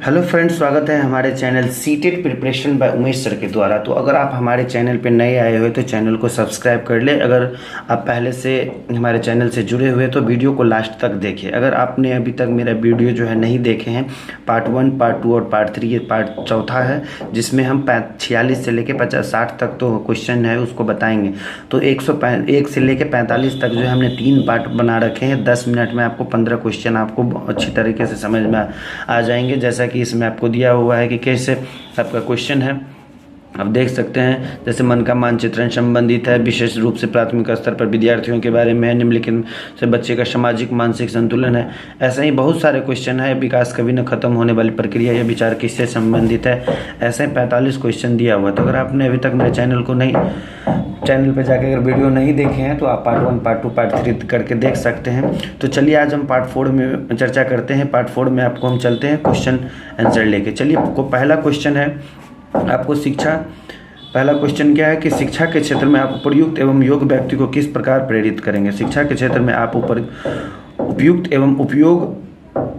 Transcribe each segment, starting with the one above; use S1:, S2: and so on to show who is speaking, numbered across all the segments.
S1: Hello friends, स्वागत है हमारे channel CTET preparation bye Umesh sir के द्वारा। तो अगर आप हमारे चैनल पे नए आए हुए तो चैनल को सब्सक्राइब कर ले। अगर आप पहले से हमारे चैनल से जुड़े हुए तो वीडियो को लास्ट तक देखें। अगर आपने अभी तक मेरा वीडियो जो है नहीं देखे हैं, पार्ट 1, पार्ट 2 और पार्ट 3, ये पार्ट चौथा है जिसमें हम 46 से लेके 50-60 तक तो क्वेश्चन है उसको बताएंगे। तो 101 से लेके 45 तक जो है हमने 3 पार्ट बना रखे हैं। 10 मिनट में आपको 15 क्वेश्चन आपको अच्छी तरीके से समझ में आ जाएंगे। जैसा कि इसमें आपको दिया हुआ है कि कैसे आपका क्वेश्चन है, आप देख सकते हैं। जैसे मन का मानचित्रण संबंधित है, विशेष रूप से प्राथमिक स्तर पर विद्यार्थियों के बारे में है, निम्नलिखित से बच्चे का सामाजिक मानसिक संतुलन है। ऐसे ही बहुत सारे क्वेश्चन है। विकास कभी न खत्म होने वाली प्रक्रिया या विचार किससे संबंधित है। ऐसे 45 क्वेश्चन दिया हुआ है। तो अगर आपने अभी तक मेरे चैनल पर जाकर अगर वीडियो नहीं देखे हैं तो आप पार्ट 1, पार्ट 2, पार्ट 3 करके देख सकते हैं। तो चलिए आज हम पार्ट 4 में चर्चा करते हैं। पार्ट 4 में आपको हम चलते हैं क्वेश्चन आंसर लेके। चलिए, पहला क्वेश्चन है आपको शिक्षा। पहला क्वेश्चन क्या है कि शिक्षा के क्षेत्र में आप उपयुक्त एवं योग्य व्यक्ति को किस प्रकार प्रेरित करेंगे। शिक्षा के क्षेत्र में आप उपयुक्त एवं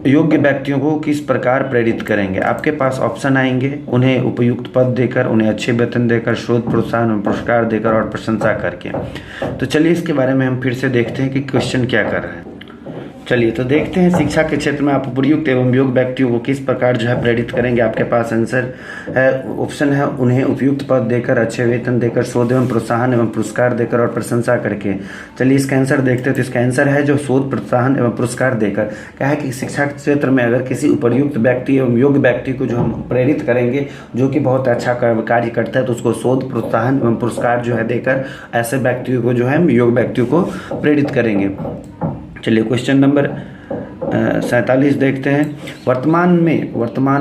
S1: योग्य व्यक्तियों को किस प्रकार प्रेरित करेंगे। आपके पास ऑप्शन आएंगे, उन्हें उपयुक्त पद देकर, उन्हें अच्छे वेतन देकर, शोध प्रोत्साहन और पुरस्कार देकर और प्रशंसा करके। तो चलिए इसके बारे में हम फिर से देखते हैं कि क्वेश्चन क्या कर रहा है। चलिए तो देखते हैं, शिक्षा के क्षेत्र में आप उपयुक्त एवं योग्य व्यक्तियों को किस प्रकार जो है प्रेरित करेंगे। आपके पास आंसर है, ऑप्शन है, उन्हें उपयुक्त पद देकर, अच्छे वेतन देकर, शोध एवं प्रोत्साहन एवं पुरस्कार देकर और प्रशंसा करके। चलिए इसका आंसर देखते हैं। तो इसका आंसर है जो शोध प्रोत्साहन एवं पुरस्कार देकर। क्या है कि शिक्षा के क्षेत्र में अगर किसी उपयुक्त व्यक्ति एवं योग्य व्यक्ति को जो हम प्रेरित करेंगे, जो कि बहुत अच्छा कार्य करता है, तो उसको शोध प्रोत्साहन एवं पुरस्कार जो है देकर ऐसे व्यक्तियों को जो है योग्य व्यक्तियों को प्रेरित करेंगे। चलिए क्वेश्चन नंबर 47 देखते हैं। वर्तमान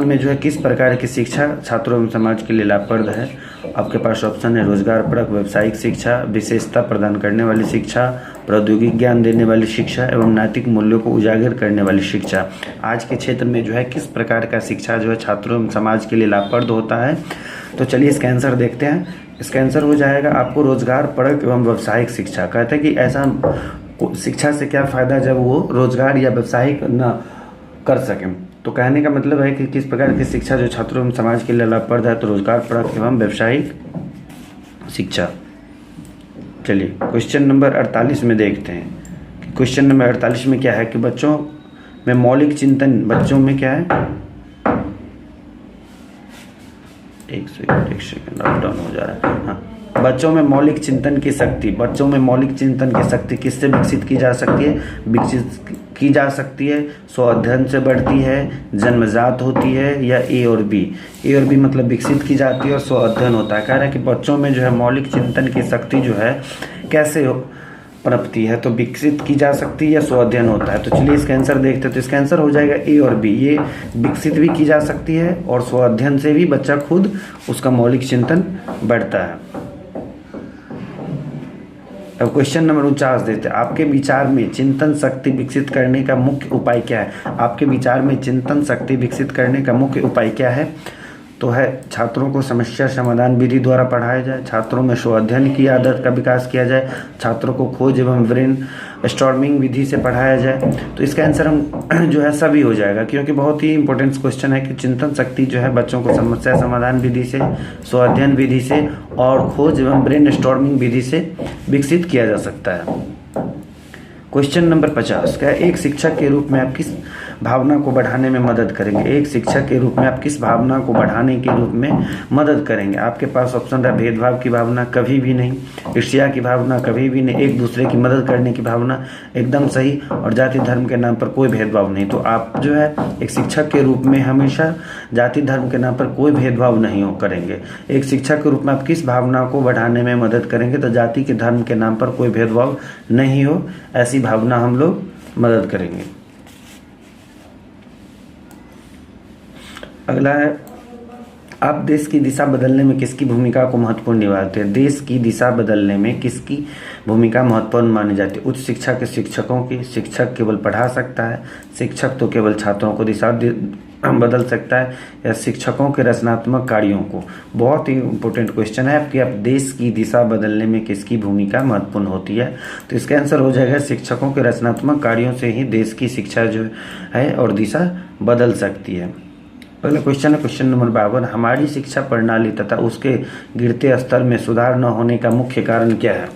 S1: में जो है किस प्रकार की शिक्षा छात्रों एवं समाज के लिए लाभप्रद है। आपके पास ऑप्शन है रोजगार परक व्यावसायिक शिक्षा, विशेषता प्रदान करने वाली शिक्षा, प्रौद्योगिक ज्ञान देने वाली शिक्षा एवं नैतिक मूल्यों को उजागर करने वाली शिक्षा। आज के क्षेत्र में जो है किस प्रकार का शिक्षा जो है छात्रों एवं समाज के लिए लाभप्रद होता है। तो चलिए इसका आंसर देखते हैं। इसका आंसर हो जाएगा आपको रोजगार परक एवं व्यावसायिक शिक्षा। कहते हैं कि ऐसा शिक्षा से क्या फ़ायदा जब वो रोजगार या व्यवसायिक न कर सकें। तो कहने का मतलब है कि किस प्रकार की शिक्षा जो छात्रों एवं समाज के लिए लाभप्रद है। तो रोजगार परक एवं व्यवसायिक शिक्षा। चलिए क्वेश्चन नंबर 48 में देखते हैं कि क्वेश्चन नंबर 48 में क्या है कि बच्चों में मौलिक चिंतन, बच्चों में क्या है, एक सेकंड अप डाउन हो जा रहा है। हाँ, बच्चों में मौलिक चिंतन की शक्ति, बच्चों में मौलिक चिंतन की शक्ति किससे विकसित की जा सकती है। विकसित की जा सकती है स्व अध्ययन से बढ़ती है, जन्मजात होती है, या ए और बी मतलब विकसित की जाती है और स्व अध्ययन होता है। कह रहा है कि बच्चों में जो है मौलिक चिंतन की शक्ति जो है कैसे पनपती है। तो विकसित की जा सकती है या स्व अध्ययन होता है। तो चलिए इसका आंसर देखते हैं। तो इसका आंसर हो जाएगा ए और बी। ये विकसित भी की जा सकती है और स्व अध्ययन से भी बच्चा खुद उसका मौलिक चिंतन बढ़ता है। अब क्वेश्चन नंबर 49 देते हैं। आपके विचार में चिंतन शक्ति विकसित करने का मुख्य उपाय क्या है। आपके विचार में चिंतन शक्ति विकसित करने का मुख्य उपाय क्या है। तो है छात्रों को समस्या समाधान विधि द्वारा पढ़ाया जाए, छात्रों में स्व अध्ययन की आदत का विकास किया जाए, छात्रों को खोज एवं ब्रेन स्टॉर्मिंग विधि से पढ़ाया जाए। तो इसका आंसर हम जो है सभी हो जाएगा, क्योंकि बहुत ही इंपॉर्टेंट क्वेश्चन है कि चिंतन शक्ति जो है बच्चों को समस्या समाधान विधि से, स्व अध्ययन विधि से और खोज एवं ब्रेन स्टॉर्मिंग विधि से विकसित किया जा सकता है। क्वेश्चन नंबर 50 का एक शिक्षक के रूप में आप किस भावना को बढ़ाने में मदद करेंगे। एक शिक्षक के रूप में आप किस भावना को बढ़ाने के रूप में मदद करेंगे। आपके पास ऑप्शन है भेदभाव की भावना, कभी भी नहीं, ईर्ष्या की भावना, कभी भी नहीं, एक दूसरे की मदद करने की भावना, एकदम सही, और जाति धर्म के नाम पर कोई भेदभाव नहीं। तो आप जो है एक शिक्षक के रूप में हमेशा जाति धर्म के नाम पर कोई भेदभाव नहीं करेंगे। एक शिक्षक के रूप में आप किस भावना को बढ़ाने में मदद करेंगे। तो जाति के धर्म के नाम पर कोई भेदभाव नहीं हो, ऐसी भावना हम लोग मदद करेंगे। अगला है, आप देश की दिशा बदलने में किसकी भूमिका को महत्वपूर्ण निभाते हैं। देश की दिशा बदलने में किसकी भूमिका महत्वपूर्ण मानी जाती है। उच्च शिक्षा के शिक्षकों की। शिक्षक केवल पढ़ा सकता है, शिक्षक तो केवल छात्रों को दिशा बदल सकता है, या शिक्षकों के रचनात्मक कार्यों को। बहुत ही इंपॉर्टेंट क्वेश्चन है कि आप देश की दिशा बदलने में किसकी भूमिका महत्वपूर्ण होती है। तो इसका आंसर हो जाएगा शिक्षकों के रचनात्मक कार्यों से ही देश की शिक्षा जो है और दिशा बदल सकती है। अगला क्वेश्चन है क्वेश्चन नंबर 52, हमारी शिक्षा प्रणाली तथा उसके गिरते स्तर में सुधार न होने का मुख्य कारण क्या है?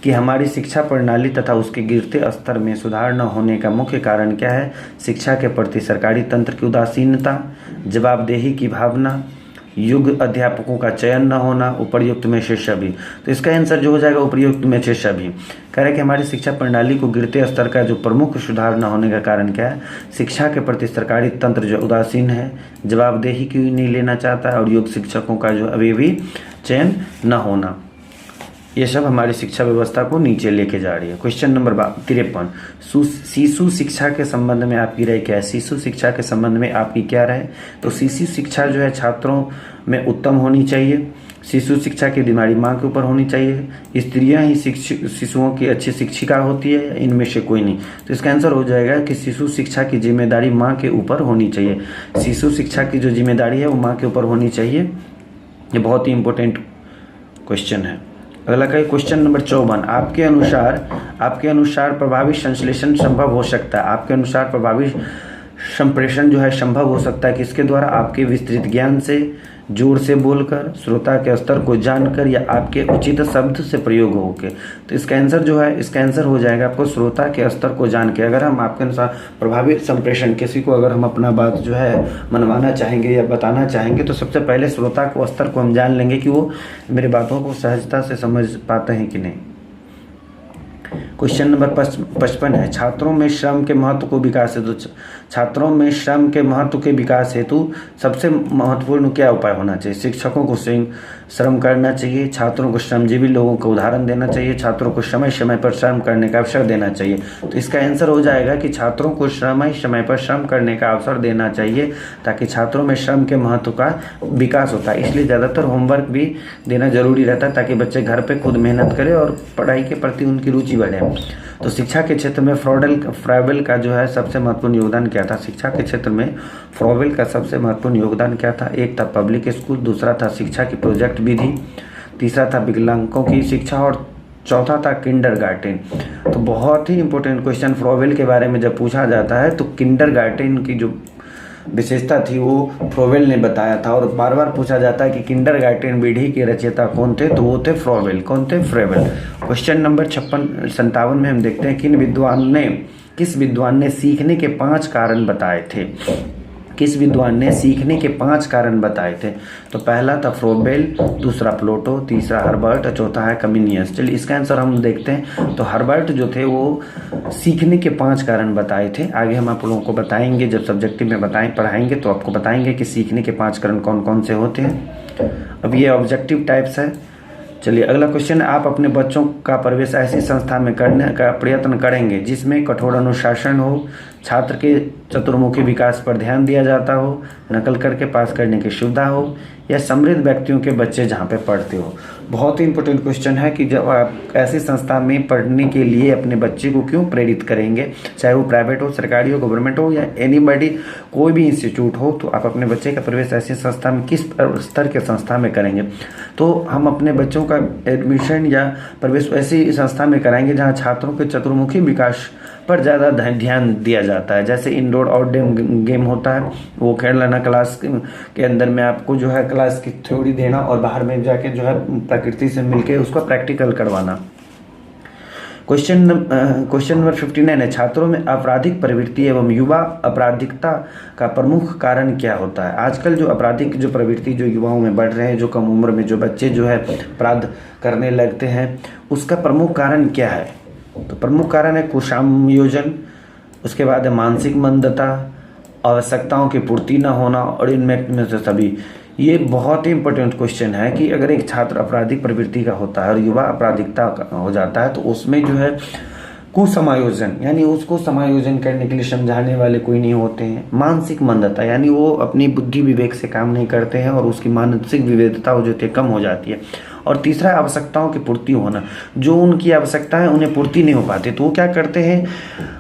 S1: कि हमारी शिक्षा प्रणाली तथा उसके गिरते स्तर में सुधार न होने का मुख्य कारण क्या है? शिक्षा के प्रति सरकारी तंत्र की उदासीनता, जवाबदेही की भावना, योग्य अध्यापकों का चयन न होना, उपर्युक्त में से सभी। तो इसका आंसर जो हो जाएगा उपर्युक्त में से सभी। कह रहे हैं कि हमारी शिक्षा प्रणाली को गिरते स्तर का जो प्रमुख सुधार न होने का कारण क्या है? शिक्षा के प्रति सरकारी तंत्र जो उदासीन है, जवाबदेही क्यों नहीं लेना चाहता है, और योग्य शिक्षकों का जो अभी भी चयन न होना, ये सब हमारी शिक्षा व्यवस्था को नीचे लेके जा रही है। क्वेश्चन नंबर 53, शिशु शिक्षा के संबंध में आपकी राय क्या है? शिशु शिक्षा के संबंध में आपकी क्या राय? तो शिशु शिक्षा जो है छात्रों में उत्तम होनी चाहिए। शिशु शिक्षा की जिम्मेदारी माँ के ऊपर होनी चाहिए। स्त्रियां ही शिशुओं की अच्छी शिक्षिका होती है, इनमें से कोई नहीं। तो इसका आंसर हो जाएगा कि शिशु शिक्षा की जिम्मेदारी माँ के ऊपर होनी चाहिए। शिशु शिक्षा की जो जिम्मेदारी है वो माँ के ऊपर होनी चाहिए। ये बहुत ही इंपॉर्टेंट क्वेश्चन है। अगला का क्वेश्चन नंबर 54, आपके अनुसार प्रभावी संश्लेषण संभव हो सकता है? आपके अनुसार प्रभावी संप्रेषण जो है संभव हो सकता है किसके द्वारा? आपके विस्तृत ज्ञान से, जोर से बोलकर, श्रोता के स्तर को जानकर, या आपके उचित शब्द से प्रयोग होकर। तो इसका आंसर जो है, इसका आंसर हो जाएगा आपको श्रोता के स्तर को जान के। अगर हम आपके अनुसार प्रभावी संप्रेषण, किसी को अगर हम अपना बात जो है मनवाना चाहेंगे या बताना चाहेंगे, तो सबसे पहले श्रोता को स्तर को हम जान लेंगे कि वो मेरी बातों को सहजता से समझ पाते हैं कि नहीं। क्वेश्चन नंबर 55 है, छात्रों में श्रम के महत्व को विकास हेतु, छात्रों में श्रम के महत्व के विकास हेतु सबसे महत्वपूर्ण क्या उपाय होना चाहिए? शिक्षकों को श्रम करना चाहिए, छात्रों को श्रमजीवी लोगों को उदाहरण देना चाहिए, छात्रों को समय समय पर श्रम करने का अवसर देना चाहिए। तो इसका आंसर हो जाएगा कि छात्रों को समय समय पर श्रम करने का अवसर देना चाहिए, ताकि छात्रों में श्रम के महत्व का विकास होता है। इसलिए ज़्यादातर होमवर्क भी देना जरूरी रहता है, ताकि बच्चे घर पे खुद मेहनत करें और पढ़ाई के प्रति उनकी रुचि बढ़े। तो शिक्षा के क्षेत्र में फ्रॉवेल का जो है सबसे महत्वपूर्ण योगदान क्या था? शिक्षा के क्षेत्र में फ्रॉवेल का सबसे महत्वपूर्ण योगदान क्या था? एक था पब्लिक स्कूल, दूसरा था शिक्षा की प्रोजेक्ट विधि, तीसरा था विकलांगों की शिक्षा, और चौथा था किंडरगार्टन। तो बहुत ही इंपॉर्टेंट क्वेश्चन फ्रॉवेल के बारे में जब पूछा जाता है तो किंडरगार्टन की जो विशेषता थी वो फ्रॉवेल ने बताया था। और बार बार पूछा जाता है कि किंडरगार्टन विधि के रचयिता कौन थे? तो वो थे फ्रॉवेल। कौन थे? फ्रॉवेल। क्वेश्चन नंबर 57 में हम देखते हैं किस विद्वान ने सीखने के 5 कारण बताए थे? किस विद्वान ने सीखने के 5 कारण बताए थे? तो पहला था फ्रॉवेल, दूसरा प्लेटो, तीसरा हर्बर्ट, चौथा है कम्युनियस। चलिए इसका आंसर हम देखते हैं। तो हर्बर्ट जो थे वो सीखने के 5 कारण बताए थे। आगे हम आप लोगों को बताएंगे, जब सब्जेक्टिव में पढ़ाएंगे तो आपको बताएंगे कि सीखने के 5 कारण कौन कौन से होते हैं। अब ये ऑब्जेक्टिव टाइप्स है। चलिए अगला क्वेश्चन है, आप अपने बच्चों का प्रवेश ऐसी संस्था में करने का प्रयत्न करेंगे जिसमें कठोर अनुशासन हो, छात्र के चतुर्मुखी विकास पर ध्यान दिया जाता हो, नकल करके पास करने की सुविधा हो, या समृद्ध व्यक्तियों के बच्चे जहाँ पे पढ़ते हो? बहुत ही इंपॉर्टेंट क्वेश्चन है कि जब आप ऐसी संस्था में पढ़ने के लिए अपने बच्चे को क्यों प्रेरित करेंगे, चाहे वो प्राइवेट हो, सरकारी हो, गवर्नमेंट हो, या एनीबॉडी, कोई भी इंस्टीट्यूट हो, तो आप अपने बच्चे का प्रवेश ऐसी संस्था में किस स्तर के संस्था में करेंगे? तो हम अपने बच्चों का एडमिशन या प्रवेश ऐसी संस्था में कराएंगे जहाँ छात्रों के चतुर्मुखी विकास पर ज़्यादा ध्यान दिया जाता है। जैसे इंडोर आउटडोर गेम होता है वो खेल लेना, क्लास के अंदर में आपको जो है क्लास की थ्योरी देना और बाहर में जाके जो है प्रकृति से मिलके उसको प्रैक्टिकल करवाना। क्वेश्चन नंबर 59 है, छात्रों में आपराधिक प्रवृत्ति एवं युवा अपराधिकता का प्रमुख कारण क्या होता है? आजकल जो आपराधिक जो प्रवृत्ति जो युवाओं में बढ़ रहे हैं, जो कम उम्र में जो बच्चे जो है अपराध करने लगते हैं, उसका प्रमुख कारण क्या है? तो प्रमुख कारण है कुसंयोजन, उसके बाद है मानसिक मंदता, आवश्यकताओं की पूर्ति न होना, और इनमें से सभी। ये बहुत ही इंपॉर्टेंट क्वेश्चन है कि अगर एक छात्र आपराधिक प्रवृत्ति का होता है और युवा आपराधिकता का हो जाता है तो उसमें जो है कुसमायोजन, यानी उसको समायोजन करने के लिए समझाने वाले कोई नहीं होते हैं। मानसिक मंदता, यानी वो अपनी बुद्धि विवेक से काम नहीं करते हैं और उसकी मानसिक विविधता जो होती है कम हो जाती है। और तीसरा आवश्यकताओं की पूर्ति होना, जो उनकी आवश्यकता है उन्हें पूर्ति नहीं हो पाती तो वो क्या करते हैं?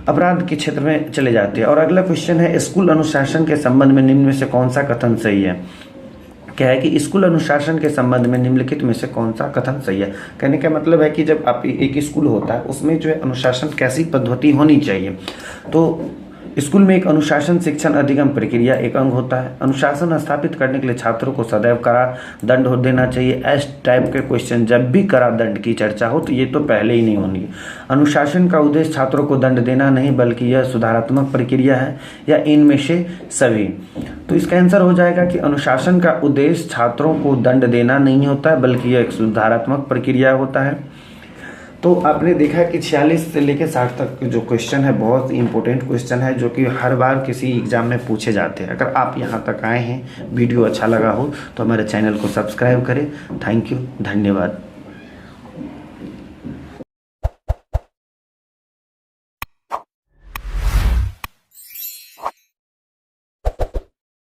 S1: अपराध के क्षेत्र में चले जाते हैं। और अगला क्वेश्चन है, स्कूल अनुशासन के संबंध में निम्न में से कौन सा कथन सही है? क्या है कि स्कूल अनुशासन के संबंध में निम्नलिखित में से कौन सा कथन सही है? कहने का मतलब है कि जब आप एक स्कूल होता है उसमें जो है अनुशासन कैसी पद्धति होनी चाहिए। तो स्कूल में एक अनुशासन शिक्षण अधिगम प्रक्रिया एक अंग होता है। अनुशासन स्थापित करने के लिए छात्रों को सदैव कड़ा दंड देना चाहिए। एस टाइप के क्वेश्चन जब भी कड़ा दंड की चर्चा हो तो ये तो पहले ही नहीं होंगे। अनुशासन का उद्देश्य छात्रों को दंड देना नहीं बल्कि यह सुधारात्मक प्रक्रिया है या इनमें से सभी। तो इसका आंसर हो जाएगा कि अनुशासन का उद्देश्य छात्रों को दंड देना नहीं होता है बल्कि यह एक सुधारात्मक प्रक्रिया होता है। तो आपने देखा कि 46 से लेकर 60 तक जो क्वेश्चन है बहुत इंपॉर्टेंट क्वेश्चन है जो कि हर बार किसी एग्जाम में पूछे जाते हैं। अगर आप यहाँ तक आए हैं, वीडियो अच्छा लगा हो तो हमारे चैनल को सब्सक्राइब करें। थैंक यू, धन्यवाद।